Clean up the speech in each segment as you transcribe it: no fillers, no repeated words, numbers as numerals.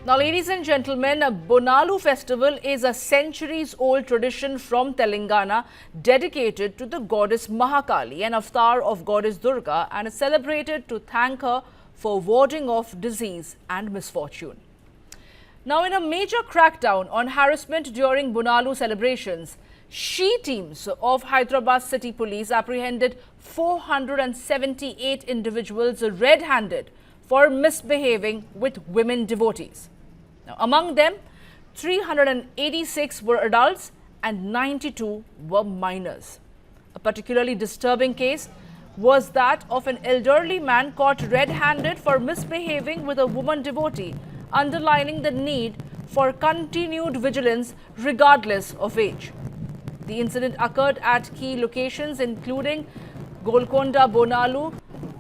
Now, ladies and gentlemen, Bonalu festival is a centuries-old tradition from Telangana dedicated to the goddess Mahankali, an avatar of goddess Durga, and is celebrated to thank her for warding off disease and misfortune. Now, in a major crackdown on harassment during Bonalu celebrations, she teams of Hyderabad City Police apprehended 478 individuals red-handed for misbehaving with women devotees. Now, among them, 386 were adults and 92 were minors. A particularly disturbing case was that of an elderly man caught red-handed for misbehaving with a woman devotee, underlining the need for continued vigilance regardless of age. The incident occurred at key locations including Golconda, Bonalu,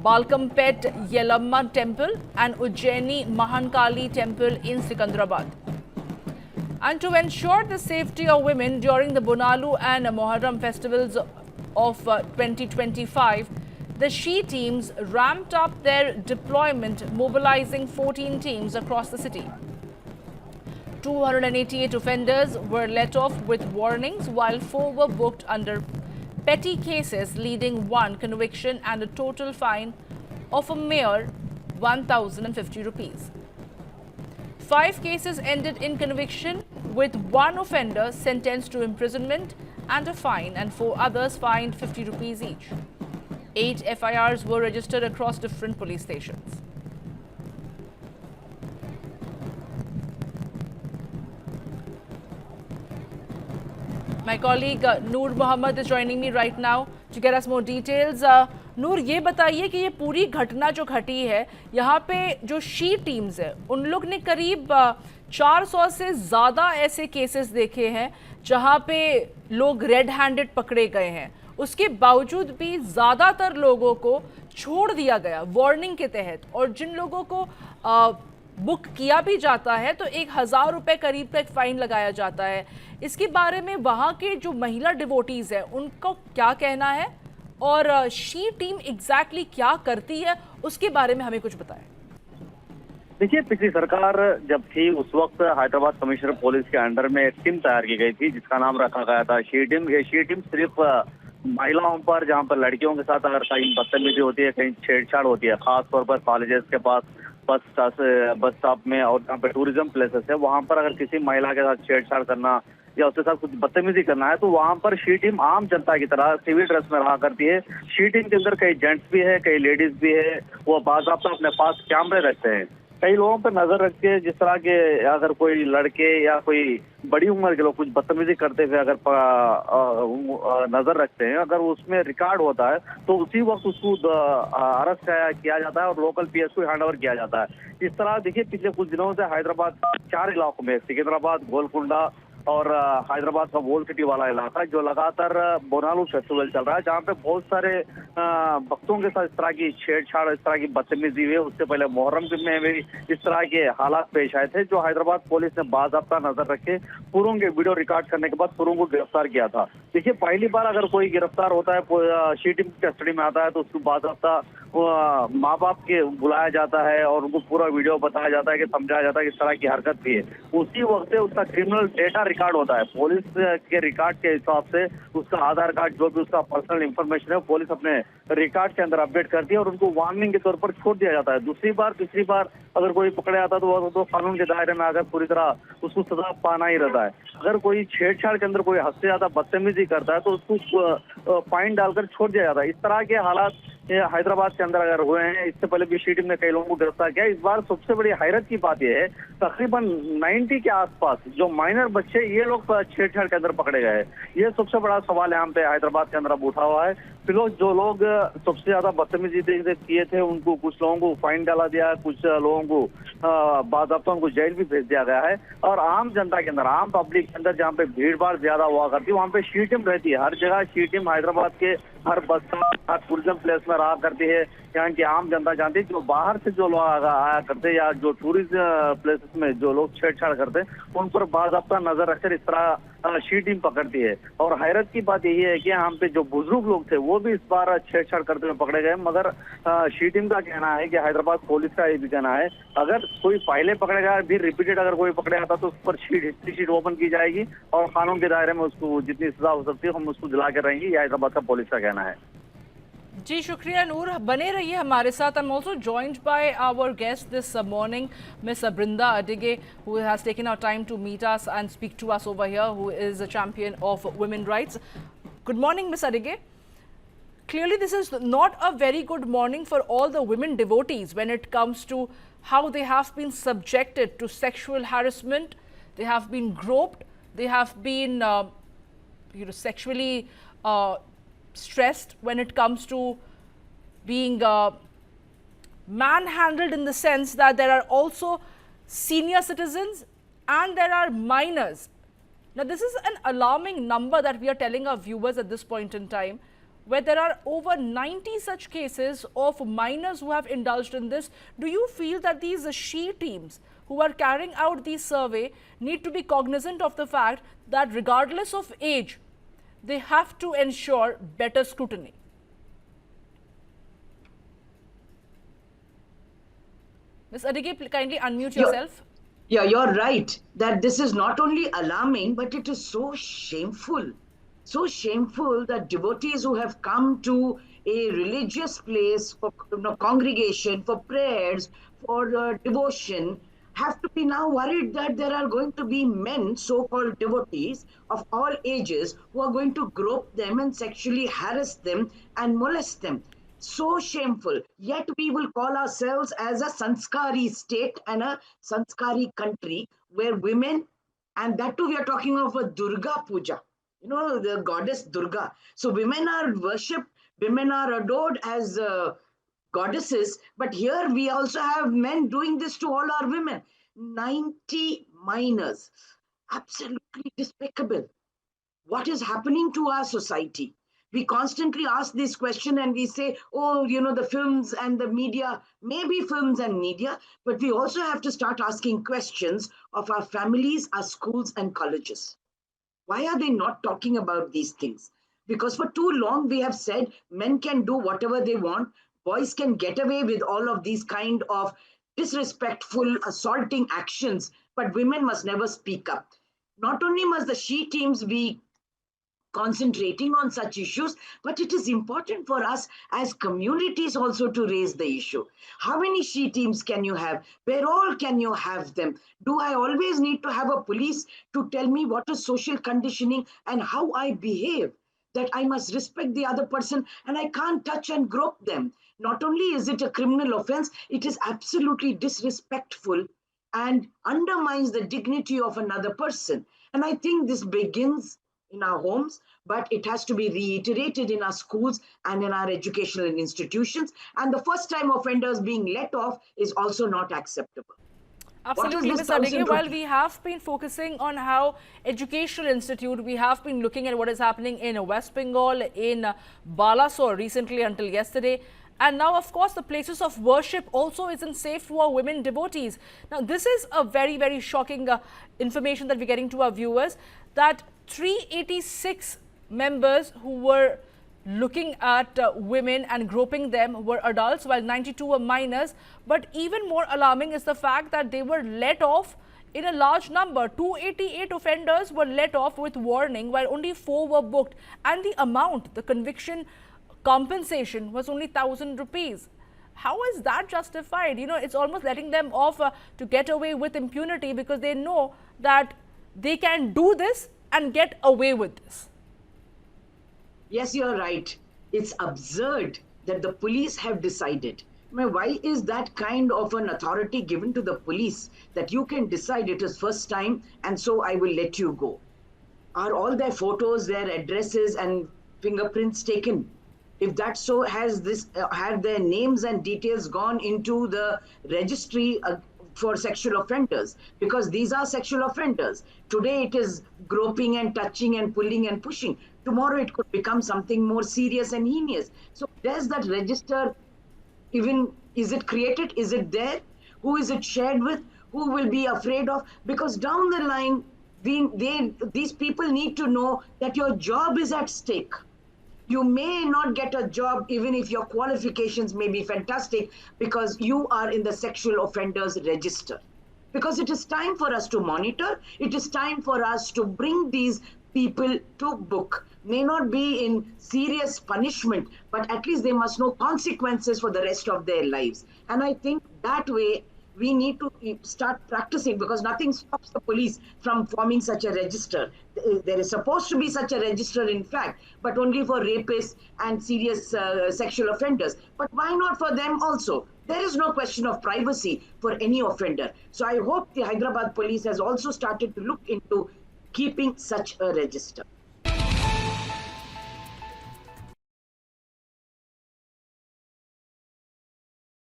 Balkampet Yellamma temple and Ujjaini Mahankali temple in Secunderabad. And to ensure the safety of women during the Bonalu and Moharram festivals of 2025, the she teams ramped up their deployment, mobilizing 14 teams across the city. 288 offenders were let off with warnings, while 4 were booked under petty cases, leading one conviction and a total fine of a mere 1,050 rupees. 5 cases ended in conviction, with one offender sentenced to imprisonment and a fine, and 4 others fined 50 rupees each. 8 FIRs were registered across different police stations. My colleague Noor Mohammed is joining me right now to get us more details. Noor, ये बताइए कि ये पूरी घटना जो घटी है, यहाँ पे जो शी टीम्स है, उन लोग ने करीब 400 से ज़्यादा ऐसे केसेस देखे हैं जहाँ पे लोग रेड हैंडेड पकड़े गए हैं। उसके बावजूद भी ज़्यादातर लोगों को छोड़ दिया गया वार्निंग के तहत, और जिन लोगों को बुक किया भी जाता है तो 1,000 रुपये करीब का एक फाइन लगाया जाता है। इसके बारे में वहाँ के जो महिला डिवोटीज हैं उनको क्या कहना है, और शी टीम एग्जैक्टली क्या करती है, उसके बारे में हमें कुछ बताएं। देखिए, पिछली सरकार जब थी उस वक्त हैदराबाद कमिश्नर पुलिस के अंडर में एक टीम तैयार की गई थी जिसका नाम रखा गया था शी टीम। ये शी टीम सिर्फ महिलाओं पर, जहाँ पर लड़कियों के साथ अगर कहीं बदतमीजी होती है, कहीं छेड़छाड़ होती है, खासतौर पर कॉलेजेस के पास, बस स्टॉप में और जहाँ पे टूरिज्म प्लेसेस है, वहाँ पर अगर किसी महिला के साथ छेड़छाड़ करना या उसके साथ कुछ बदतमीजी करना है तो वहाँ पर शी टीम आम जनता की तरह सिविल ड्रेस में रहा करती है। शी टीम के अंदर कई जेंट्स भी है, कई लेडीज भी है। वो बाकायदा अपने पास कैमरे रखते हैं, कई लोगों पर नजर रखते हैं। जिस तरह के अगर कोई लड़के या कोई बड़ी उम्र के लोग कुछ बदतमीजी करते हुए अगर नजर रखते हैं, अगर उसमें रिकॉर्ड होता है तो उसी वक्त उसको अरेस्ट किया जाता है और लोकल पीएस को हैंड ओवर किया जाता है। इस तरह देखिए, पिछले कुछ दिनों से हैदराबाद 4 इलाकों में, सिकंदराबाद, गोलकुंडा और हैदराबाद का वोल सिटी वाला इलाका, जो लगातार बोनालू फेस्टिवल चल रहा है, जहाँ पे बहुत सारे भक्तों के साथ इस तरह की छेड़छाड़, इस तरह की बदतमीजी हुई। उससे पहले मुहर्रम में भी इस तरह के हालात पेश आए थे, जो हैदराबाद पुलिस ने बाज़ाब्ता नजर रखे पूरों के वीडियो रिकॉर्ड करने के बाद पूरों को गिरफ्तार किया था। देखिए, पहली बार अगर कोई गिरफ्तार होता है, शी टीम की कस्टडी में आता है, तो उसको बाज़ाब्ता माँ बाप के बुलाया जाता है और उनको पूरा वीडियो बताया जाता है कि समझाया जाता है कि इस तरह की हरकत भी है। उसी वक्त से उसका क्रिमिनल डेटा रिकॉर्ड होता है। पुलिस के रिकॉर्ड के हिसाब से उसका आधार कार्ड, जो भी उसका पर्सनल इंफॉर्मेशन है, पुलिस अपने रिकॉर्ड के अंदर अपडेट करती है और उनको वार्निंग के तौर पर छोड़ दिया जाता है। दूसरी बार, तीसरी बार अगर कोई पकड़े आता है तो वो तो कानून के दायरे में आकर पूरी तरह उसको सजा पाना ही रहता है। अगर कोई छेड़छाड़ के अंदर कोई हद से ज्यादा बदतमीजी करता है तो उसको फाइन डालकर छोड़ दिया जाता है। इस तरह के हालात हैदराबाद के अंदर अगर हुए हैं, इससे पहले भी शी टीम ने कई लोगों को गिरफ्तार किया। इस बार सबसे बड़ी हैरत की बात यह है, तकरीबन 90 के आसपास जो माइनर बच्चे, ये लोग छेड़छाड़ के अंदर पकड़े गए। ये सबसे बड़ा सवाल यहाँ पे हैदराबाद के अंदर अब उठा हुआ है। जो लोग सबसे ज्यादा बदतमीजी किए थे, उनको कुछ लोगों को फाइन डाला दिया, कुछ लोगों को बाज़ाब्ता उनको जेल भी भेज दिया गया है। और आम जनता के अंदर, आम पब्लिक के अंदर, जहाँ पे भीड़ भाड़ ज्यादा हुआ करती है, वहाँ पे शी टीम रहती है। हर जगह शी टीम हैदराबाद के हर बस स्टॉप, हर टूरिज्म प्लेस में रहा करती है। यहाँ की आम जनता जानती है, जो बाहर से जो लोग आया करते या जो टूरिस्ट प्लेसेस में जो लोग छेड़छाड़ करते हैं, उन पर बाज़ाब्ता नजर रखकर इस तरह शी टीम पकड़ती है। और हैरत की बात यही है कि यहाँ पे जो बुजुर्ग लोग थे वो भी इस बार छेड़छाड़ करते हुए पकड़े गए। मगर शी टीम का कहना है कि हैदराबाद पुलिस का ये भी कहना है, अगर कोई पहले पकड़े गया भी रिपीटेड अगर कोई पकड़े आता तो उस पर हिस्ट्री शीट ओपन की जाएगी और कानून के दायरे में उसको जितनी सजा हो सकती है हम उसको दिला के रहेंगे। ये हैदराबाद का पुलिस का कहना है। जी शुक्रिया नूर, बने रहिए हमारे साथ। I'm also joined by our guest this morning, Miss Brinda Adige, who has taken our time to meet us and speak to us over here, who is a champion of women's rights. Good morning, Miss Adige. Clearly, this is not a very good morning for all the women devotees when it comes to how they have been subjected to sexual harassment, they have been groped, they have been sexually stressed when it comes to being manhandled, in the sense that there are also senior citizens and there are minors. Now, this is an alarming number that we are telling our viewers at this point in time, where there are over 90 such cases of minors who have indulged in this. Do you feel that these she teams who are carrying out these survey need to be cognizant of the fact that regardless of age, they have to ensure better scrutiny? Ms. Adige, kindly unmute yourself. Yeah, you're right that this is not only alarming, but it is so shameful. So shameful that devotees who have come to a religious place for congregation, for prayers, for devotion, have to be now worried that there are going to be men, so-called devotees of all ages, who are going to grope them and sexually harass them and molest them. So shameful. Yet we will call ourselves as a sanskari state and a sanskari country where women, and that too we are talking of a Durga Puja, the goddess Durga. So women are worshipped, women are adored as goddesses, but here we also have men doing this to all our women. 90 minors. Absolutely despicable. What is happening to our society? We constantly ask this question and we say, oh, the films and the media, maybe films and media, but we also have to start asking questions of our families, our schools and colleges. Why are they not talking about these things? Because for too long we have said men can do whatever they want, boys can get away with all of these kind of disrespectful, assaulting actions, but women must never speak up. Not only must the she teams be concentrating on such issues, but it is important for us as communities also to raise the issue. How many she teams can you have? Where all can you have them? Do I always need to have a police to tell me what is social conditioning and how I behave? That I must respect the other person and I can't touch and grope them. Not only is it a criminal offense, it is absolutely disrespectful and undermines the dignity of another person. And I think this begins in our homes, but it has to be reiterated in our schools and in our educational institutions. And the first time offenders being let off is also not acceptable. Absolutely, Ms. Adige. While we have been focusing on how educational institute, we have been looking at what is happening in West Bengal, in Balasore recently until yesterday. And now, of course, the places of worship also isn't safe for women devotees. Now, this is a very, very shocking information that we're getting to our viewers, that 386 members who were looking at women and groping them were adults, while 92 were minors. But even more alarming is the fact that they were let off in a large number. 288 offenders were let off with warning, while only 4 were booked. And the amount, the conviction compensation, was only 1,000 rupees. How is that justified? It's almost letting them off to get away with impunity, because they know that they can do this and get away with this. Yes, you're right. It's absurd that the police have decided. Why is that kind of an authority given to the police that you can decide it is first time and so I will let you go? Are all their photos, their addresses and fingerprints taken? If that so, have their names and details gone into the registry for sexual offenders? Because these are sexual offenders. Today it is groping and touching and pulling and pushing. Tomorrow it could become something more serious and heinous. So does that register even, is it created? Is it there? Who is it shared with? Who will be afraid of? Because down the line, these people need to know that your job is at stake. You may not get a job even if your qualifications may be fantastic because you are in the sexual offenders register. Because it is time for us to monitor, it is time for us to bring these people to book. May not be in serious punishment, but at least they must know consequences for the rest of their lives. And I think that way we need to start practicing, because nothing stops the police from forming such a register. There is supposed to be such a register, in fact, but only for rapists and serious sexual offenders. But why not for them also? There is no question of privacy for any offender. So I hope the Hyderabad police has also started to look into keeping such a register.